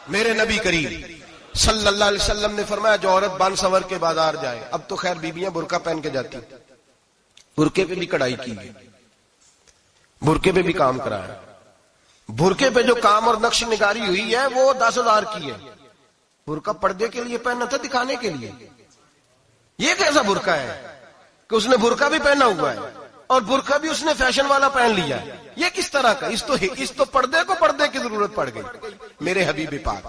میرے نبی کریم صلی اللہ علیہ وسلم نے فرمایا جو عورت بن سنور کے بازار جائے، اب تو خیر بیویاں برقع پہن کے جاتی، برقعے پہ بھی کڑھائی کی ہے، برقعے پہ بھی کام کرا ہے، برقعے پہ جو کام اور نقش نگاری ہوئی ہے وہ 10,000 کی ہے. برقع پردے کے لیے پہننا تھا، دکھانے کے لیے. یہ کیسا برقع ہے کہ اس نے برقع بھی پہنا ہوا ہے اور برقع بھی اس نے فیشن والا پہن لیا ہے؟ یہ کس طرح کا؟ اس تو پردے کو پردے کی ضرورت پڑ گئی. میرے حبیب پاک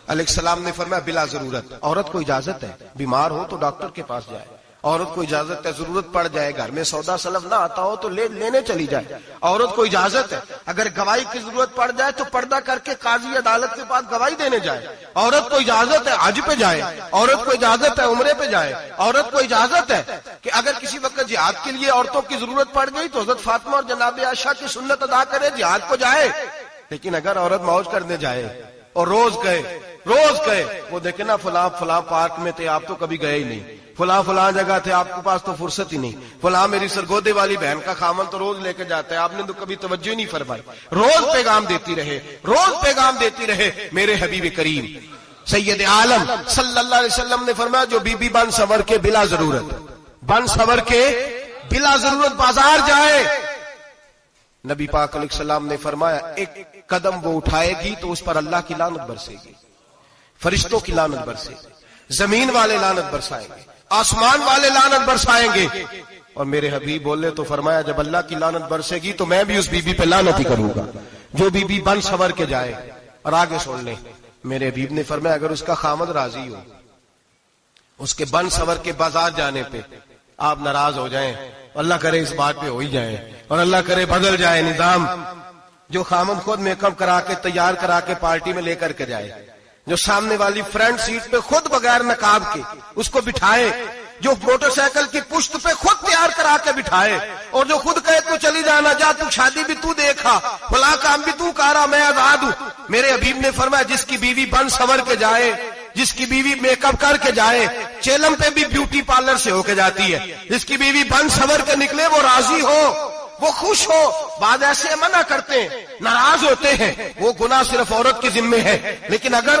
علیہ السلام نے فرمایا بلا ضرورت. عورت کو اجازت ہے بیمار ہو تو ڈاکٹر کے پاس جائے، عورت کو اجازت ہے ضرورت پڑ جائے گھر میں سودا سلف نہ آتا ہو تو لینے چلی جائے، عورت کو اجازت ہے اگر گواہی کی ضرورت پڑ جائے تو پردہ کر کے قاضی عدالت کے پاس گواہی دینے جائے، عورت کو اجازت ہے حج پہ جائے، عورت کو اجازت ہے عمرے پہ جائے، عورت کو اجازت ہے کہ اگر کسی وقت جہاد کے لیے عورتوں کی ضرورت پڑ گئی تو حضرت فاطمہ اور جناب عائشہ کی سنت ادا کرے، جہاد کو جائے. لیکن اگر عورت موج کرنے جائے اور روز گئے وہ دیکھے نا فلاں پارک میں تھے آپ تو کبھی گئے ہی نہیں، فلاں جگہ تھے آپ کے پاس تو فرصت ہی نہیں، فلاں میری سرگودے والی بہن کا خامن تو روز لے کے جاتا ہے آپ نے تو کبھی توجہ ہی نہیں فرمائی. روز پیغام دیتی رہے. میرے حبیب کریم سید عالم صلی اللہ علیہ وسلم نے فرمایا جو بی بی بن سنور کے بلا ضرورت بازار جائے، نبی پاک علیہ السلام نے فرمایا ایک قدم وہ اٹھائے گی تو اس پر اللہ کی لعنت برسے گی، فرشتوں کی لعنت برسے گی، زمین والے لعنت برسائیں گے، آسمان والے لعنت برسائیں گے. اور میرے حبیب بولے تو فرمایا جب اللہ کی لعنت برسے گی تو میں بھی اس بی بی پہ لعنت ہی کروں گا جو بی بی بن سنور کے جائے. اور آگے سن لیں میرے حبیب نے فرمایا اگر اس کا خامد راضی ہو اس کے بن سنور کے بازار جانے پہ، آپ ناراض ہو جائیں، اللہ کرے اس بات پہ ہو ہی جائیں اور اللہ کرے بدل جائے نظام، جو خامد خود میک اپ کرا کے تیار کرا کے پارٹی میں لے کر کے جائے، جو سامنے والی فرنٹ سیٹ پہ خود بغیر نقاب کے اس کو بٹھائے، جو موٹر سائیکل کی پشت پہ خود تیار کرا کے بٹھائے اور جو خود کہے تو چلی جانا جا، تو شادی بھی تو دیکھا، فلاں کام بھی تو کرا، میں آزاد ہوں. میرے حبیب نے فرمایا جس کی بیوی بن سنور کے جائے، جس کی بیوی میک اپ کر کے جائے، چیلم پہ بھی بیوٹی پارلر سے ہو کے جاتی ہے، جس کی بیوی بن سنور کے نکلے وہ راضی ہو، وہ خوش ہو. بعد ایسے منع کرتے ہیں، ناراض ہوتے ہیں، وہ گناہ صرف عورت کے ذمے ہے. لیکن اگر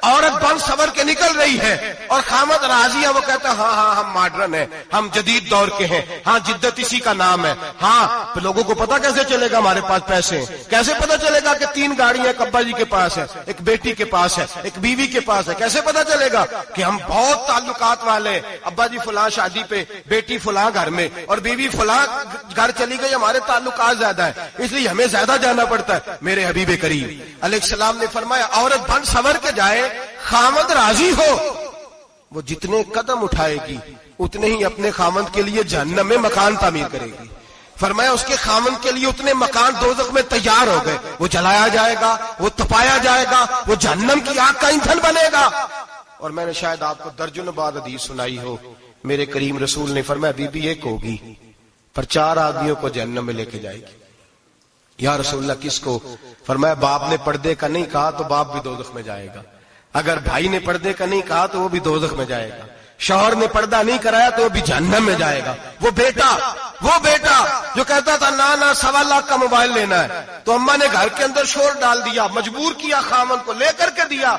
عورت بن سنور کے نکل رہی ہے اور خامد راضی ہے، وہ کہتا ہے ہاں ہم ماڈرن ہیں، ہم جدید دور کے ہیں، ہاں جدت اسی کا نام ہے. ہاں تو لوگوں کو پتا کیسے چلے گا ہمارے پاس پیسے ہیں، کیسے پتا چلے گا کہ 3 گاڑیاں ایک ابا جی کے پاس ہے، ایک بیٹی کے پاس ہے، ایک بیوی کے پاس ہے، کیسے پتا چلے گا کہ ہم بہت تعلقات والے ہیں، ابا جی فلاں شادی پہ، بیٹی فلاں گھر میں اور بیوی فلاں گھر چلی گئی، ہمارے تعلقات زیادہ ہے اس لیے ہمیں زیادہ جانا پڑتا ہے. میرے حبیب کریم علیہ السلام نے فرمایا عورت بن سنور کے جائے، خامد راضی ہو، وہ جتنے قدم اٹھائے گی اتنے ہی اپنے خامد کے لیے جہنم میں مکان تعمیر کرے گی. فرمایا اس کے خامد کے لیے اتنے مکان دوزخ میں تیار ہو گئے، وہ جلایا جائے گا، وہ تپایا جائے گا، وہ جہنم کی آگ کا ایندھن بنے گا. اور میں نے شاید آپ کو درجنوں بعد حدیث سنائی ہو، میرے کریم رسول نے فرمایا بی بی ایک ہوگی پر 4 آدمیوں کو جہنم میں لے کے جائے گی. یا رسول اللہ کس کو؟ فرمایا باپ نے پردے کا نہیں کہا تو باپ بھی دوزخ میں جائے گا، اگر بھائی نے پردے کا نہیں کہا تو وہ بھی دوزخ میں جائے گا، شوہر نے پردہ نہیں کرایا تو وہ بھی جہنم میں جائے گا. وہ بیٹا جو کہتا تھا نا 1.25 لاکھ کا موبائل لینا ہے تو اماں نے گھر کے اندر شور ڈال دیا، مجبور کیا، خامن کو لے کر کے دیا.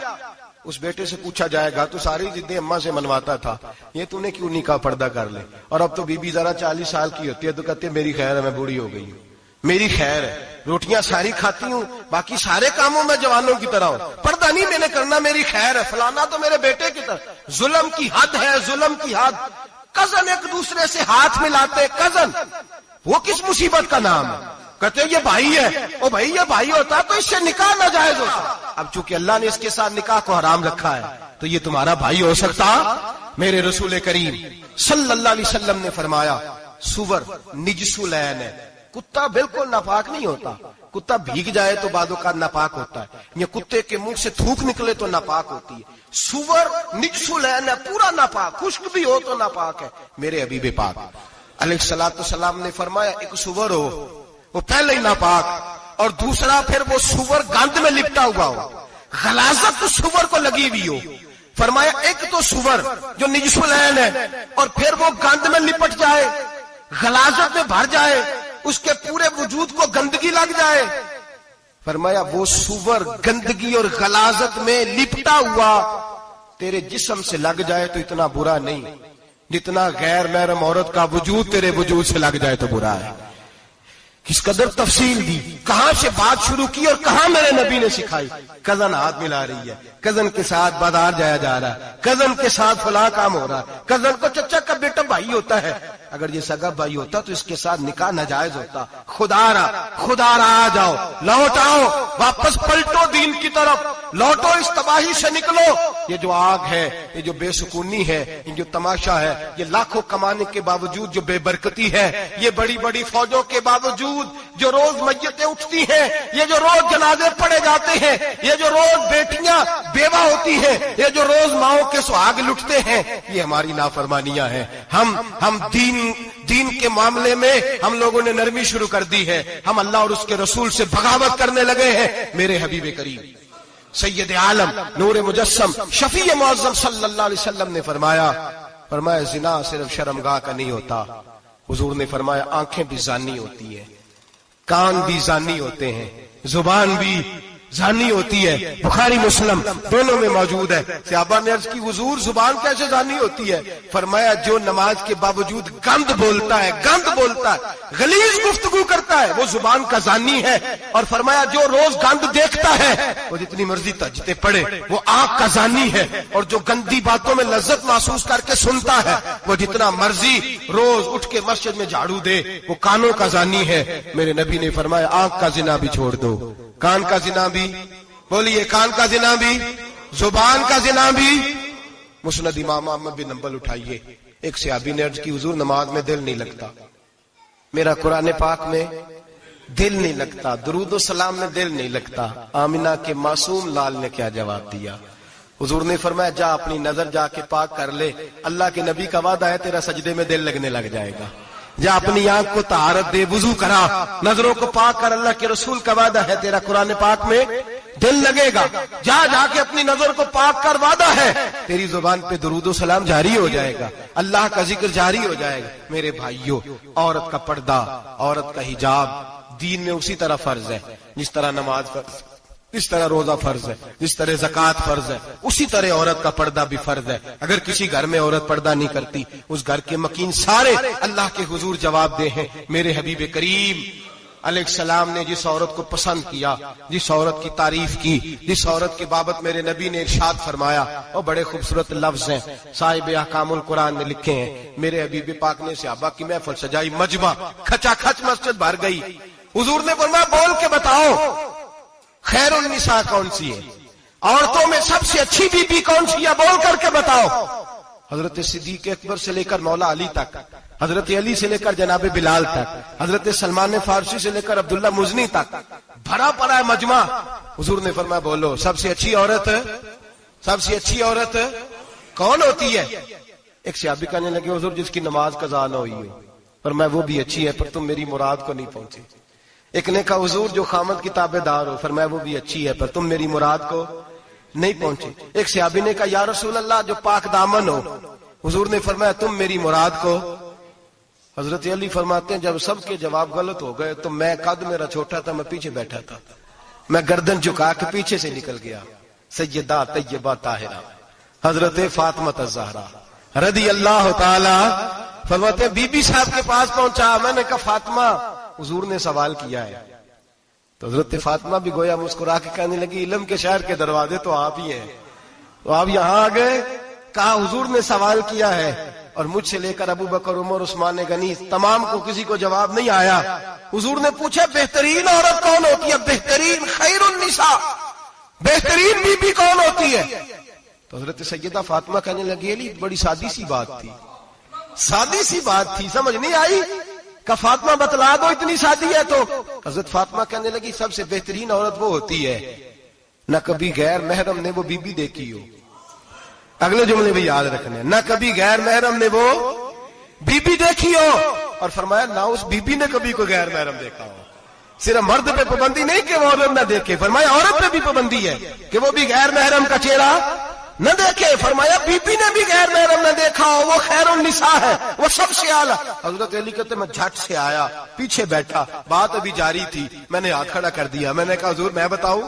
اس بیٹے سے پوچھا جائے گا تو ساری ضدیں اماں سے منواتا تھا، یہ تو نے کیوں نہیں کہا پردہ کر لے؟ اور اب تو بی بی ذرا 40 سال کی ہوتی ہے تو کہتے میری خیر ہے، میں بوڑھی ہو گئی ہوں، میری خیر ہے، روٹیاں ساری کھاتی ہوں، باقی سارے کاموں میں جوانوں کی طرح ہوں، پردہ نہیں میں نے کرنا، میری خیر ہے. فلانا تو میرے بیٹے کی طرح. ظلم کی حد ہے، ظلم کی حد. کزن ایک دوسرے سے ہاتھ ملاتے، کزن، وہ کس مصیبت کا نام ہے؟ کہتے یہ بھائی ہے، او بھائی یہ بھائی ہوتا تو اس سے نکاح ناجائز ہوتا. اب چونکہ اللہ نے اس کے ساتھ نکاح کو حرام رکھا ہے تو یہ تمہارا بھائی ہو سکتا؟ میرے رسول کریم صلی اللہ علیہ وسلم نے فرمایا سور نجس العین ہے، کتا بالکل ناپاک نہیں ہوتا، کتا بھیگ جائے تو بعد اوقات ناپاک ہوتا ہے، یا کتے کے منہ سے تھوک نکلے تو ناپاک ہوتی ہے. سور نجس العین ہے، پورا ناپاک، خشک بھی ہو تو ناپاک ہے. میرے حبیب پاک علیہ الصلوۃ والسلام نے فرمایا ایک سور ہو وہ پہلے ہی ناپاک، اور دوسرا پھر وہ سور گند میں لپٹا ہوا ہو، غلاظت سور کو لگی ہوئی ہو. فرمایا ایک تو سور جو نجس العین ہے اور پھر وہ گند میں لپٹ جائے، غلاظت میں بھر جائے، اس کے پورے وجود کو گندگی لگ جائے. فرمایا وہ سور گندگی اور غلاظت میں لپٹا ہوا تیرے جسم سے لگ جائے تو اتنا برا نہیں جتنا غیر محرم عورت کا وجود تیرے وجود سے لگ جائے تو برا ہے. کس قدر تفصیل دی, کہاں سے بات شروع کی اور کہاں میرے نبی نے سکھائی. کزن ہاتھ ملا رہی ہے, کزن کے ساتھ بازار جایا جا رہا ہے, کزن کے ساتھ فلاں کام ہو رہا ہے, کزن کو چچا کا بیٹا بھائی ہوتا ہے. اگر یہ سگا بھائی ہوتا تو اس کے ساتھ نکاح ناجائز ہوتا. خدا را آ جاؤ, لوٹ آؤ, واپس پلٹو دین کی طرف, لوٹو اس تباہی سے نکلو. یہ جو آگ ہے, یہ جو بے سکونی ہے, یہ جو تماشا ہے, یہ لاکھوں کمانے کے باوجود جو بے برکتی ہے, یہ بڑی بڑی فوجوں کے باوجود جو روز میتیں اٹھتی ہیں, یہ جو روز جنازے پڑے جاتے ہیں, یہ جو روز بیٹیاں بیوہ ہوتی ہیں, یہ جو روز ماؤں کے سہاگ لٹتے ہیں, یہ ہماری نافرمانیاں ہیں. ہم دین کے معاملے میں ہم لوگوں نے نرمی شروع کر دی ہے. ہم اللہ اور اس کے رسول سے بغاوت کرنے لگے ہیں. میرے حبیب کریم سید عالم نور مجسم شفیع معظم صلی اللہ علیہ وسلم نے فرمایا زنا صرف شرمگاہ کا نہیں ہوتا. حضور نے فرمایا آنکھیں بھی زانی ہوتی ہے, کان بھی زانی ہوتے ہیں, زبان بھی زانی ہوتی ہے. بخاری مسلم دونوں میں موجود ہے. صحابہ نے عرض کی حضور زبان کیسے زانی ہوتی ہے؟ فرمایا جو نماز کے باوجود گند بولتا ہے, غلیظ گفتگو کرتا ہے, وہ زبان کا زانی ہے. اور فرمایا جو روز گند دیکھتا ہے وہ جتنی مرضی تہجدیں پڑھے وہ آنکھ کا زانی ہے. اور جو گندی باتوں میں لذت محسوس کر کے سنتا ہے وہ جتنا مرضی روز اٹھ کے مسجد میں جھاڑو دے وہ کانوں کا زانی ہے. میرے نبی نے فرمایا آنکھ کا زنا بھی چھوڑ دو, کان کا زنا بھی, بولیے کان کا زنا بھی, زبان کا زنا بھی. مسند امام احمد بن حنبل اٹھائیے. ایک صحابی نے عرض کی حضور نماز میں دل نہیں لگتا, میرا قرآن پاک میں دل نہیں لگتا, درود و سلام میں دل نہیں لگتا. آمنہ کے معصوم لال نے کیا جواب دیا؟ حضور نے فرمایا جا اپنی نظر جا کے پاک کر لے, اللہ کے نبی کا وعدہ ہے تیرا سجدے میں دل لگنے لگ جائے گا. جا اپنی آنکھ کو طہارت دے, وضو کرا, نظروں کو پاک کر, اللہ کے رسول کا وعدہ ہے تیرا قرآن پاک میں دل لگے گا. جا کے اپنی نظر کو پاک کر, وعدہ ہے تیری زبان پہ درود و سلام جاری ہو جائے گا, اللہ کا ذکر جاری ہو جائے گا. میرے بھائیوں, عورت کا پردہ, عورت کا حجاب دین میں اسی طرح فرض ہے جس طرح نماز فرض, جس طرح روزہ فرض ہے, جس طرح زکوٰۃ فرض ہے, اسی طرح عورت کا پردہ بھی فرض ہے. اگر کسی گھر میں عورت پردہ نہیں کرتی اس گھر کے مکین سارے اللہ کے حضور جواب دے ہیں. میرے حبیب کریم علیہ السلام نے جس عورت کو پسند کیا, جس عورت کی تعریف کی, جس عورت کے بابت میرے نبی نے ارشاد فرمایا, وہ بڑے خوبصورت لفظ ہیں صاحب احکام القرآن نے لکھے ہیں. میرے حبیب پاک نے صحابہ کی محفل سجائی, مجمع کھچا کھچ مسجد بھر گئی. حضور نے فرمایا بول کے بتاؤ خیر النساء کون سی ہے, عورتوں میں سب سے اچھی بی بی کون سی ہے, بول کر کے بتاؤ. حضرت صدیق اکبر سے لے کر مولا علی تک, حضرت علی سے لے کر جناب بلال تک, حضرت سلمان فارسی سے لے کر عبداللہ مزنی تک بھرا پڑا ہے مجمع. حضور نے فرمایا بولو سب سے اچھی عورت کون ہوتی ہے؟ ایک صحابی کہنے لگے حضور جس کی نماز قضا نہ ہوئی ہو. فرمایا وہ بھی اچھی ہے پر تم میری مراد کو نہیں پہنچے. ایک نے کہا حضور جو خامد کی تابع دار ہو. فرمایا وہ بھی اچھی ہے پر تم میری مراد کو نہیں پہنچے. ایک صحابی نے کہا یا رسول اللہ جو پاک دامن ہو. حضور نے فرمایا تم میری مراد کو. حضرت علی فرماتے ہیں جب سب کے جواب غلط ہو گئے تو میں, قد میرا چھوٹا تھا, میں پیچھے بیٹھا تھا, میں گردن جھکا کے پیچھے سے نکل گیا. سیدہ طیبہ طاہرہ حضرت فاطمہ الزہرا رضی اللہ تعالی فرماتے ہیں بی بی صاحب کے پاس پہنچا. میں نے کہا فاطمہ حضور نے سوال کیا ہے. تو حضرت فاطمہ بھی گویا مسکرا کے کہنے لگی علم کے شہر کے دروازے تو آپ ہی ہیں, تو آپ یہاں آ گئے. کہا حضور نے سوال کیا ہے اور مجھ سے لے کر ابو بکر عمر عثمان غنی تمام کو کسی کو جواب نہیں آیا. حضور نے پوچھا بہترین عورت کون ہوتی ہے, بہترین خیر النساء, بہترین بی بی کون ہوتی ہے؟ تو حضرت سیدہ فاطمہ کہنے لگی علی بڑی سادی سی بات تھی, سمجھ نہیں آئی. کہ فاطمہ بتلا دو اتنی سادی ہے. تو حضرت فاطمہ کہنے لگی سب سے بہترین عورت وہ ہوتی ہے نہ کبھی غیر محرم نے وہ بی بی دیکھی ہو. اگلے جملے بھی یاد رکھنے, نہ کبھی غیر محرم نے وہ بی بی دیکھی ہو. اور فرمایا نہ اس بی بی نے کبھی کوئی غیر محرم دیکھا ہو. صرف مرد پہ پابندی نہیں کہ وہ عورت نہ دیکھے, فرمایا عورت پہ بھی پابندی ہے کہ وہ بھی غیر محرم کا چہرہ نہ دیکھے. فرمایا بی بی نے بھی غیر محرم نہ دیکھا ہو, وہ خیر النساء ہے, وہ سب سے اعلیٰ. حضرت علی کہتے میں جھٹ سے آیا, پیچھے بیٹھا, بات ابھی جاری تھی, میں نے ہاتھ کھڑا کر دیا, میں نے کہا حضور میں بتاؤں؟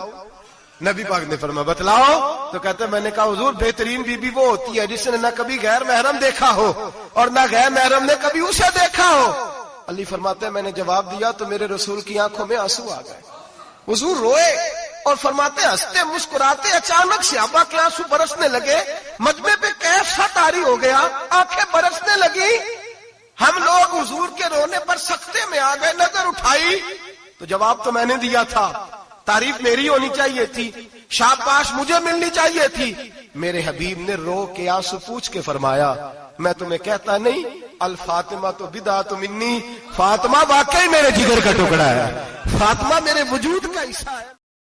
نبی پاک نے فرمایا بتلاؤ. تو کہتے میں نے کہا حضور بہترین بی بی وہ ہوتی ہے جس نے نہ کبھی غیر محرم دیکھا ہو اور نہ غیر محرم نے کبھی اسے دیکھا ہو. علی فرماتے ہیں میں نے جواب دیا تو میرے رسول کی آنکھوں میں آنسو آ گئے. حضور روئے اور فرماتے ہنستے مسکراتے اچانک صحابہ کے آنسو برسنے لگے. مجمع پہ کیف سا طاری ہو گیا, آنکھیں برسنے لگی. ہم لوگ حضور کے رونے پر سکتے میں آ گئے. نظر اٹھائی تو جواب تو میں نے دیا تھا, تعریف میری ہونی چاہیے تھی, شاباش مجھے ملنی چاہیے تھی. میرے حبیب نے رو کے آنسو پوچھ کے فرمایا میں تمہیں کہتا نہیں الفاطمہ تو بدعۃ منی, فاطمہ واقعی میرے جگر کا ٹکڑا ہے, فاطمہ میرے وجود کا حصہ ہے.